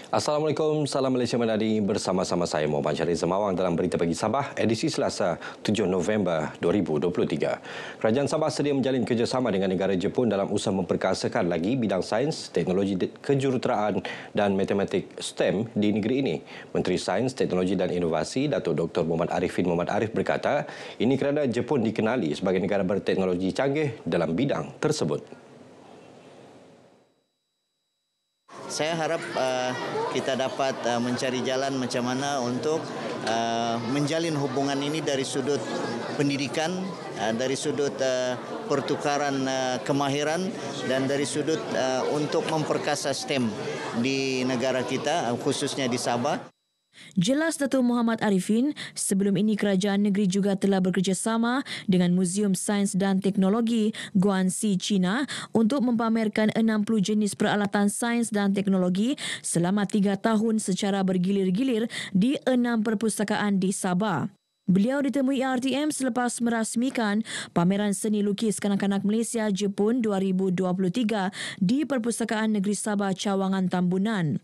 Assalamualaikum, salam Malaysia Menadi, bersama-sama saya Muhammad Syarif Zemawang dalam Berita Pagi Sabah edisi Selasa 7 November 2023. Kerajaan Sabah sedia menjalin kerjasama dengan negara Jepun dalam usaha memperkasakan lagi bidang sains, teknologi kejuruteraan dan matematik STEM di negeri ini. Menteri Sains, Teknologi dan Inovasi Datuk Dr. Muhammad Arifin Muhammad Arif berkata, ini kerana Jepun dikenali sebagai negara berteknologi canggih dalam bidang tersebut. Saya harap kita dapat mencari jalan macam mana untuk menjalin hubungan ini dari sudut pendidikan, dari sudut pertukaran kemahiran dan dari sudut untuk memperkasa STEM di negara kita, khususnya di Sabah. Jelas Datuk Muhammad Arifin, sebelum ini kerajaan negeri juga telah bekerjasama dengan Muzium Sains dan Teknologi Guangxi, China untuk mempamerkan 60 jenis peralatan sains dan teknologi selama 3 tahun secara bergilir-gilir di 6 perpustakaan di Sabah. Beliau ditemui RTM selepas merasmikan pameran seni lukis kanak-kanak Malaysia Jepun 2023 di Perpustakaan Negeri Sabah Cawangan Tambunan.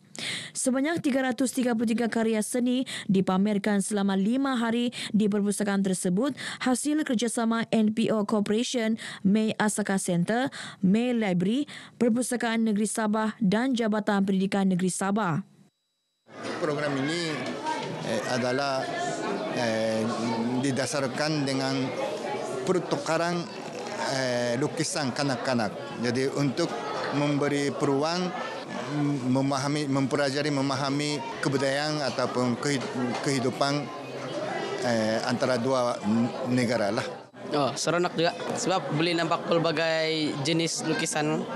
Sebanyak 333 karya seni dipamerkan selama 5 hari di perpustakaan tersebut hasil kerjasama NPO Corporation, May Asaka Center, May Library, Perpustakaan Negeri Sabah dan Jabatan Pendidikan Negeri Sabah. Program ini adalah didasarkan dengan pertukaran lukisan kanak-kanak. Jadi untuk memberi peluang memahami kebudayaan ataupun kehidupan antara dua negara lah. Oh, seronok juga sebab boleh nampak pelbagai jenis lukisan.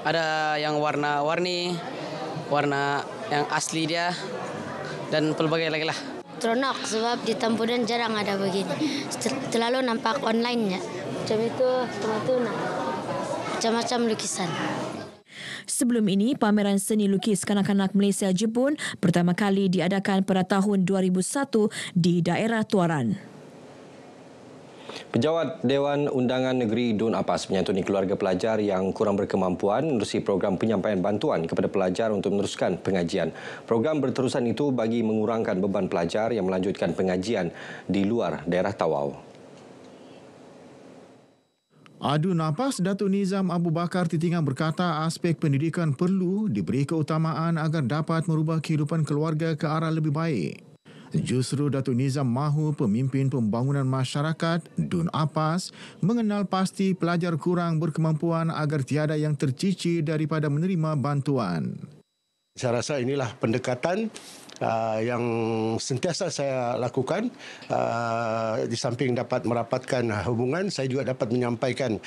Ada yang warna-warni, warna yang asli dia dan pelbagai lagi lah. Seronok sebab di Tambunan jarang ada begini. Terlalu nampak online ya. Macam itu macam-macam lukisan. Sebelum ini, pameran seni lukis kanak-kanak Malaysia Jepun pertama kali diadakan pada tahun 2001 di daerah Tuaran. Pejabat Dewan Undangan Negeri Dun Apas menyantuni keluarga pelajar yang kurang berkemampuan menerusi program penyampaian bantuan kepada pelajar untuk meneruskan pengajian. Program berterusan itu bagi mengurangkan beban pelajar yang melanjutkan pengajian di luar daerah Tawau. Adu Napas Datuk Nizam Abu Bakar Titingan berkata aspek pendidikan perlu diberi keutamaan agar dapat merubah kehidupan keluarga ke arah lebih baik. Justru Datuk Nizam mahu pemimpin pembangunan masyarakat Dun Apas mengenal pasti pelajar kurang berkemampuan agar tiada yang tercicir daripada menerima bantuan. Saya rasa inilah pendekatan yang sentiasa saya lakukan. Di samping dapat merapatkan hubungan, saya juga dapat menyampaikan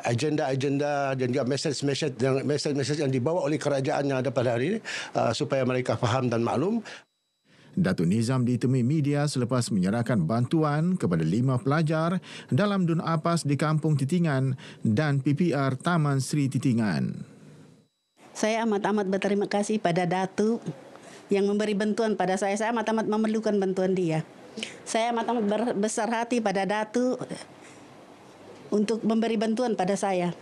agenda-agenda dan juga mesej-mesej yang dibawa oleh kerajaan yang ada pada hari ini supaya mereka faham dan maklum. Datuk Nizam ditemui media selepas menyerahkan bantuan kepada 5 pelajar dalam Dun Apas di Kampung Titingan dan PPR Taman Sri Titingan. Saya amat-amat berterima kasih pada Datuk yang memberi bantuan pada saya. Saya amat-amat memerlukan bantuan dia. Saya amat-amat besar hati pada Datuk untuk memberi bantuan pada saya.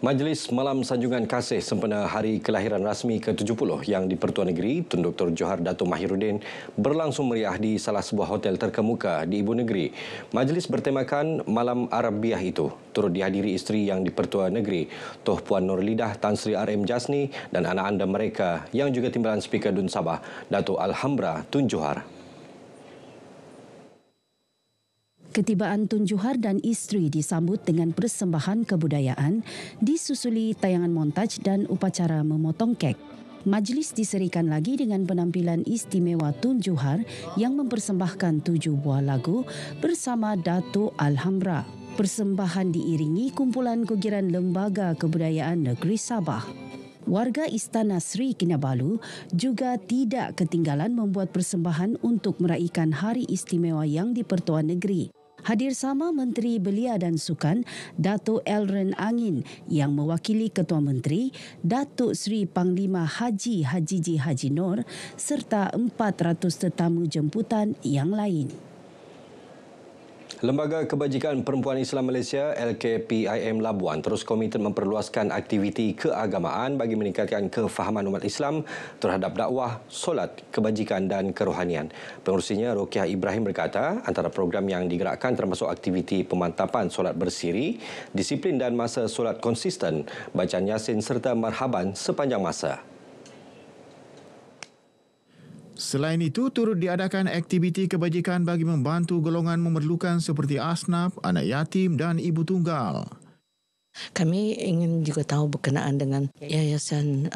Majlis Malam Sanjungan Kasih sempena Hari Kelahiran Rasmi ke-70 yang di-Pertuan Negeri Tun Dr. Johar Datuk Mahiruddin berlangsung meriah di salah sebuah hotel terkemuka di Ibu Negeri. Majlis bertemakan Malam Arabiah itu turut dihadiri isteri yang di-Pertuan Negeri, Toh Puan Nurlidah Tan Sri RM Jasni dan anak anda mereka yang juga timbalan Speaker Dun Sabah, Datuk Alhambra Tun Johar. Ketibaan Tun Johar dan isteri disambut dengan persembahan kebudayaan disusuli tayangan montaj dan upacara memotong kek. Majlis diserikan lagi dengan penampilan istimewa Tun Johar yang mempersembahkan 7 buah lagu bersama Datuk Alhambra. Persembahan diiringi kumpulan kugiran Lembaga Kebudayaan Negeri Sabah. Warga Istana Sri Kinabalu juga tidak ketinggalan membuat persembahan untuk meraihkan Hari Istimewa yang di-Pertuan Negeri. Hadir sama Menteri Belia dan Sukan, Datuk Elren Angin yang mewakili Ketua Menteri, Datuk Seri Panglima Haji Hajiji Haji Nur serta 400 tetamu jemputan yang lain. Lembaga Kebajikan Perempuan Islam Malaysia LKPIM Labuan terus komited memperluaskan aktiviti keagamaan bagi meningkatkan kefahaman umat Islam terhadap dakwah, solat, kebajikan dan kerohanian. Pengurusinya Rokiah Ibrahim berkata antara program yang digerakkan termasuk aktiviti pemantapan solat bersiri, disiplin dan masa solat konsisten, bacaan Yasin serta marhaban sepanjang masa. Selain itu, turut diadakan aktiviti kebajikan bagi membantu golongan memerlukan seperti asnaf, anak yatim dan ibu tunggal. Kami ingin juga tahu berkenaan dengan Yayasan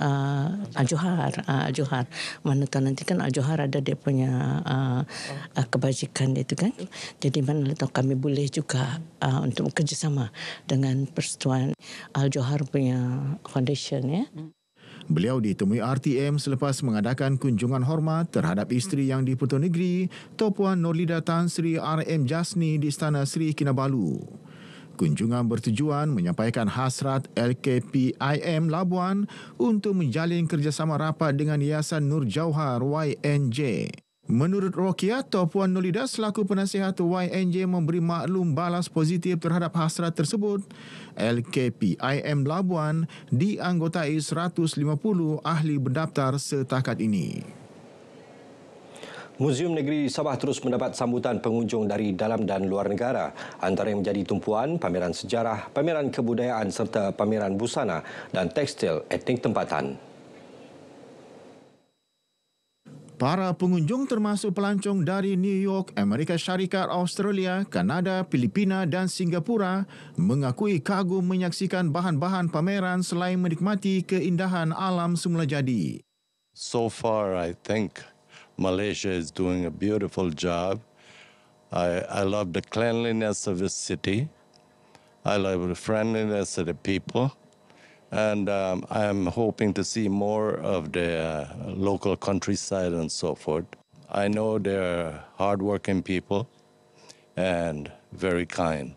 Al-Johar. Mana tahu nanti kan Al-Johar ada dia punya kebajikan dia itu kan. Jadi mana tahu kami boleh juga untuk bekerjasama dengan Persatuan Al-Johar punya foundation ya. Beliau ditemui RTM selepas mengadakan kunjungan hormat terhadap isteri yang di-Pertuan Negeri, Tuan Nurlida Tan Sri RM Jasni di Istana Sri Kinabalu. Kunjungan bertujuan menyampaikan hasrat LKPIM Labuan untuk menjalin kerjasama rapat dengan Yayasan Nur Jauhar YNJ. Menurut Rokiah, Tuan Nurlida selaku penasihat YNJ memberi maklum balas positif terhadap hasrat tersebut. LKPIM Labuan dianggotai 150 ahli berdaftar setakat ini. Muzium Negeri Sabah terus mendapat sambutan pengunjung dari dalam dan luar negara. Antara yang menjadi tumpuan, pameran sejarah, pameran kebudayaan serta pameran busana dan tekstil etnik tempatan. Para pengunjung termasuk pelancong dari New York, Amerika Syarikat, Australia, Kanada, Filipina dan Singapura mengakui kagum menyaksikan bahan-bahan pameran selain menikmati keindahan alam semula jadi. So far, I think Malaysia is doing a beautiful job. I love the cleanliness of the city. I love the friendliness of the people. And I'm hoping to see more of the local countryside and so forth. I know they're hardworking people and very kind.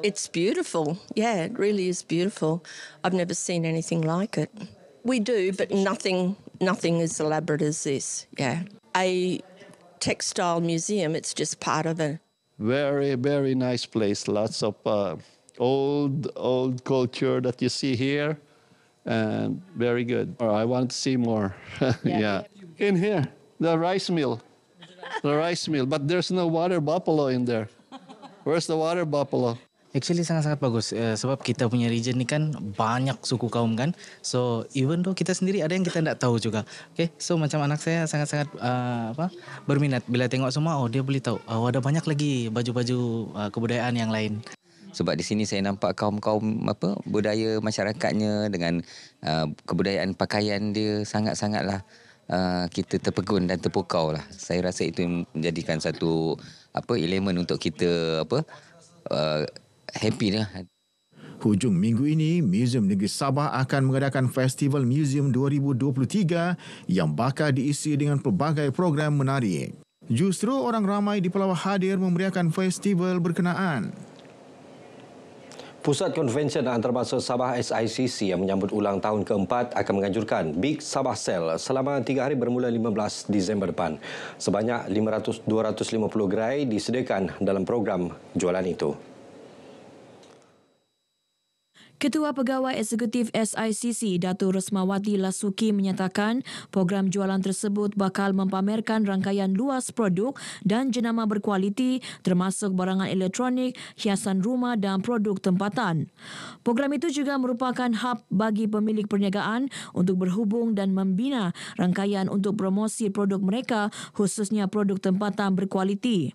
It's beautiful. Yeah, it really is beautiful. I've never seen anything like it. We do, but nothing as elaborate as this. Yeah. A textile museum, it's just part of it. Very, very nice place. Lots of old culture that you see here, and very good. I want to see more. Yeah. In here, the rice mill, but there's no water buffalo in there. Where's the water buffalo? Actually sangat-sangat bagus sebab kita punya region ni kan banyak suku kaum kan. So even though kita sendiri ada yang kita tidak tahu juga. Okay, so macam anak saya sangat-sangat berminat bila tengok semua. Oh dia boleh tahu. Oh ada banyak lagi baju-baju kebudayaan yang lain. Sebab di sini saya nampak kaum-kaum budaya masyarakatnya dengan kebudayaan pakaian dia sangat-sangatlah kita terpegun dan terpukau lah. Saya rasa itu menjadikan satu elemen untuk kita happy lah. Hujung minggu ini, Muzium Negeri Sabah akan mengadakan Festival Muzium 2023 yang bakal diisi dengan pelbagai program menarik. Justru orang ramai di Pulau hadir memeriahkan festival berkenaan. Pusat Konvensyen Antarabangsa Sabah SICC yang menyambut ulang tahun keempat akan menganjurkan Big Sabah Sale selama 3 hari bermula 15 Disember depan. Sebanyak 250 gerai disediakan dalam program jualan itu. Ketua Pegawai Eksekutif SICC, Datuk Resmawati Lasuki menyatakan program jualan tersebut bakal mempamerkan rangkaian luas produk dan jenama berkualiti termasuk barangan elektronik, hiasan rumah dan produk tempatan. Program itu juga merupakan hub bagi pemilik perniagaan untuk berhubung dan membina rangkaian untuk promosi produk mereka khususnya produk tempatan berkualiti.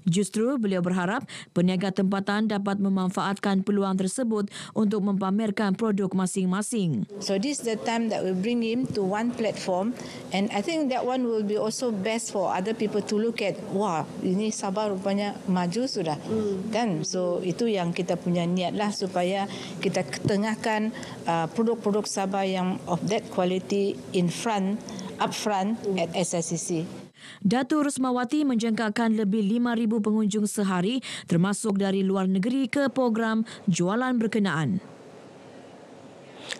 Justru beliau berharap peniaga tempatan dapat memanfaatkan peluang tersebut untuk mempamerkan produk masing-masing. So this is the time that we bring him to one platform, and I think that one will be also best for other people to look at. Wah, ini Sabah rupanya maju sudah, kan? So itu yang kita punya niat lah supaya kita ketengahkan produk-produk Sabah yang of that quality upfront at SICC. Datuk Rusmawati menjangkakan lebih 5,000 pengunjung sehari termasuk dari luar negeri ke program jualan berkenaan.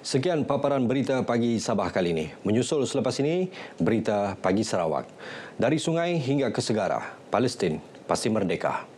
Sekian paparan berita pagi Sabah kali ini. Menyusul selepas ini, berita pagi Sarawak. Dari sungai hingga ke segara, Palestin pasti merdeka.